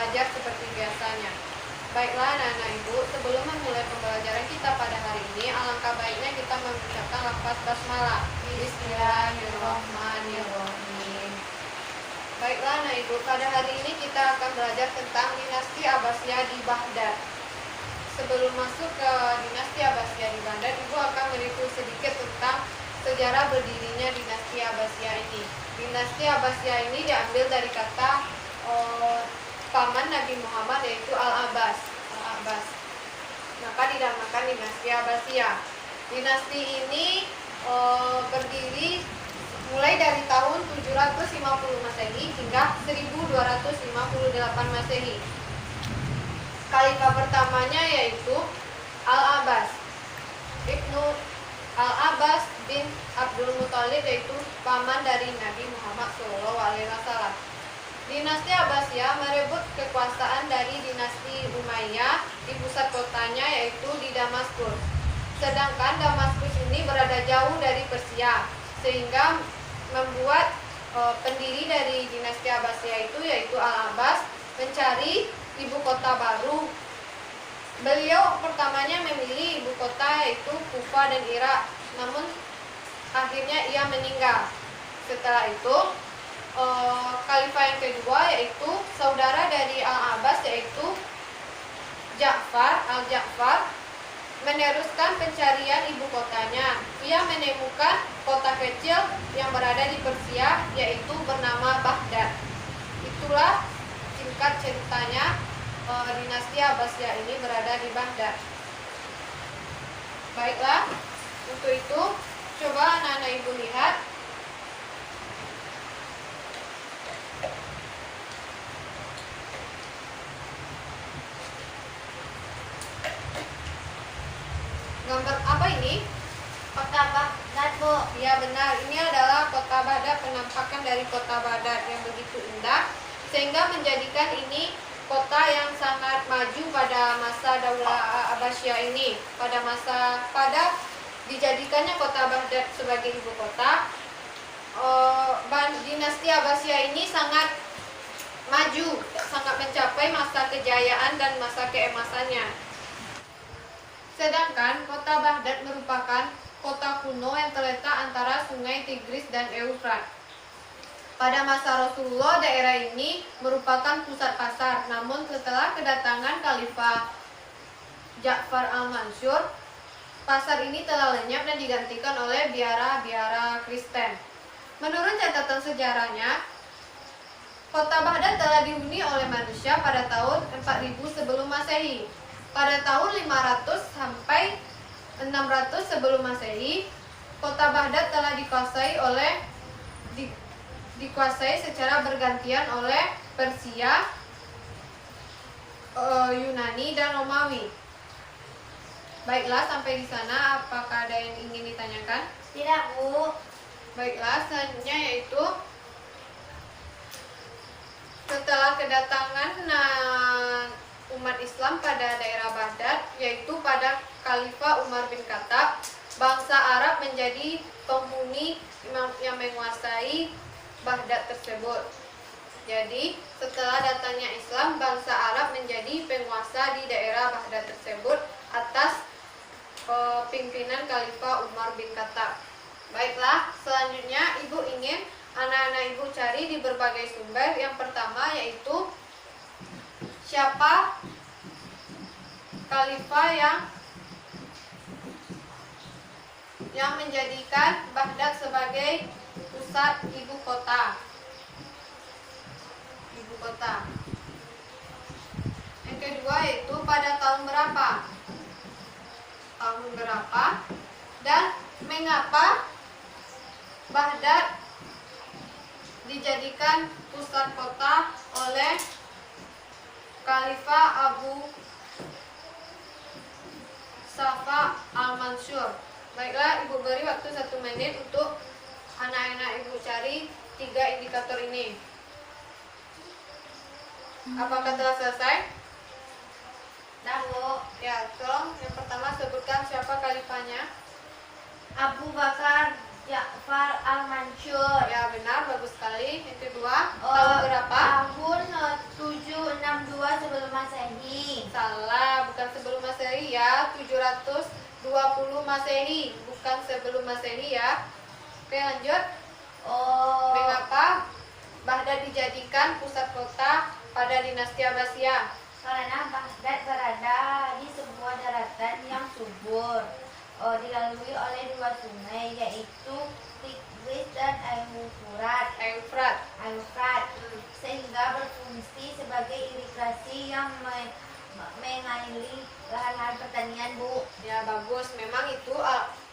belajar seperti biasanya. Baiklah anak-anak ibu, sebelum memulai pembelajaran kita pada hari ini, alangkah baiknya kita mengucapkan lafaz basmalah. Bismillahirrahmanirrahim. Baiklah anak ibu, pada hari ini kita akan belajar tentang dinasti Abbasiyah di Baghdad. Sebelum masuk ke dinasti Abbasiyah di Baghdad, ibu akan mereview sedikit tentang sejarah berdirinya dinasti Abbasiyah ini. Dinasti Abbasiyah ini diambil dari kata paman Nabi Muhammad, yaitu Al-Abbas. Maka dinamakan dinasti Abbasiyah. Dinasti ini berdiri mulai dari tahun 750 Masehi hingga 1258 Masehi. Khalifah pertamanya yaitu Al-Abbas Ibnu Al-Abbas bin Abdul Muthalib, yaitu paman dari Nabi Muhammad SAW. Dinasti Abbasiyah merebut kekuasaan dari dinasti Umayyah di pusat kotanya, yaitu di Damaskus. Sedangkan Damaskus ini berada jauh dari Persia, sehingga membuat pendiri dari dinasti Abbasiyah itu, yaitu Al-Abbas, mencari ibu kota baru. Beliau pertamanya memilih ibu kota yaitu Kufah dan Irak, namun akhirnya ia meninggal. Setelah itu khalifah yang kedua yaitu saudara dari Al-Abbas, yaitu Al-Ja'far, meneruskan pencarian ibu kotanya. Ia menemukan kota kecil yang berada di Persia, yaitu bernama Baghdad. Itulah singkat ceritanya dinasti Abbasiyah ini berada di Baghdad. Baiklah, untuk itu coba anak-anak ibu lihat gambar apa ini? Kota Baghdad, Bu. Ya benar, ini adalah kota Baghdad, penampakan dari kota Baghdad yang begitu indah sehingga menjadikan ini kota yang sangat maju pada masa Daulah Abbasiyah ini. Pada dijadikannya kota Baghdad sebagai ibu kota, dinasti Abbasiyah ini sangat maju, sangat mencapai masa kejayaan dan masa keemasannya. Sedangkan kota Baghdad merupakan kota kuno yang terletak antara sungai Tigris dan Eufrat. Pada masa Rasulullah, daerah ini merupakan pusat pasar, namun setelah kedatangan Khalifah Ja'far al-Mansur, pasar ini telah lenyap dan digantikan oleh biara-biara Kristen. Menurut catatan sejarahnya, kota Baghdad telah dihuni oleh manusia pada tahun 4000 sebelum Masehi. Pada tahun 500 sampai 600 sebelum Masehi, kota Baghdad telah dikuasai secara bergantian oleh Persia, Yunani, dan Romawi. Baiklah, sampai di sana apakah ada yang ingin ditanyakan? Tidak, Bu. Baiklah, selanjutnya yaitu setelah kedatangan umat Islam pada daerah Baghdad, yaitu pada Khalifah Umar bin Khattab, bangsa Arab menjadi penghuni yang menguasai Baghdad tersebut. Jadi, setelah datangnya Islam, bangsa Arab menjadi penguasa di daerah Baghdad tersebut atas pimpinan Khalifah Umar bin Khattab. Baiklah, selanjutnya ibu ingin anak-anak ibu cari di berbagai sumber. Yang pertama yaitu siapa khalifah yang menjadikan Baghdad sebagai pusat ibu kota. Yang kedua yaitu pada tahun berapa? Dan mengapa Baghdad dijadikan pusat kota oleh Khalifah Abu Safa al-Mansur. Baiklah, ibu beri waktu 1 menit untuk anak-anak ibu cari 3 indikator ini. Apakah telah selesai? Dah, Bu. Ya, tolong yang pertama sebutkan siapa khalifahnya. Abu Bakar Ja'far al-Mansur. Ya, benar, bagus sekali. Yang kedua, tahun berapa? Tahun 762 220 Masehi, bukan sebelum Masehi ya. Oke, lanjut. Oh. Mengapa Baghdad dijadikan pusat kota pada dinasti Abbasiyah? Karena Baghdad berada di sebuah daratan yang subur, dilalui oleh dua sungai, yaitu Tigris dan Eufrat. Eufrat, sehingga berfungsi sebagai irigasi yang mengairi lahan-lahan pertanian, Bu. Ya, bagus. Memang itu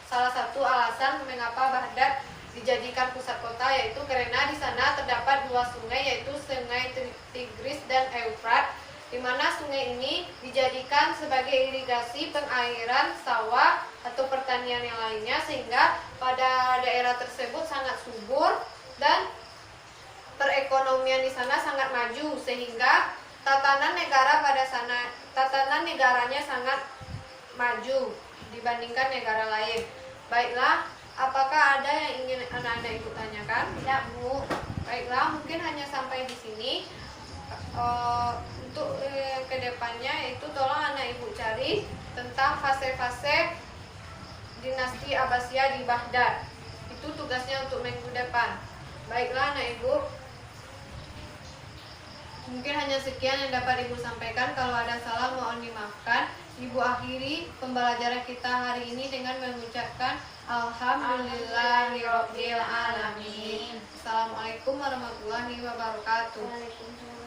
salah satu alasan mengapa Baghdad dijadikan pusat kota, yaitu karena di sana terdapat dua sungai, yaitu Sungai Tigris dan Eufrat, di mana sungai ini dijadikan sebagai irigasi pengairan sawah atau pertanian yang lainnya, sehingga pada daerah tersebut sangat subur dan perekonomian di sana sangat maju, sehingga tatanan negaranya sangat maju dibandingkan negara lain. Baiklah, apakah ada yang ingin anak-anak ibu tanyakan? Tidak, Bu. Baiklah, mungkin hanya sampai di sini. Untuk kedepannya itu tolong anak ibu cari tentang fase-fase dinasti Abbasiyah di Baghdad. Itu tugasnya untuk minggu depan. Baiklah anak ibu, mungkin hanya sekian yang dapat ibu sampaikan. Kalau ada salah mohon dimaafkan. Ibu akhiri pembelajaran kita hari ini dengan mengucapkan Alhamdulillahirobbilalamin. Assalamualaikum warahmatullahi wabarakatuh. Waalaikumsalam.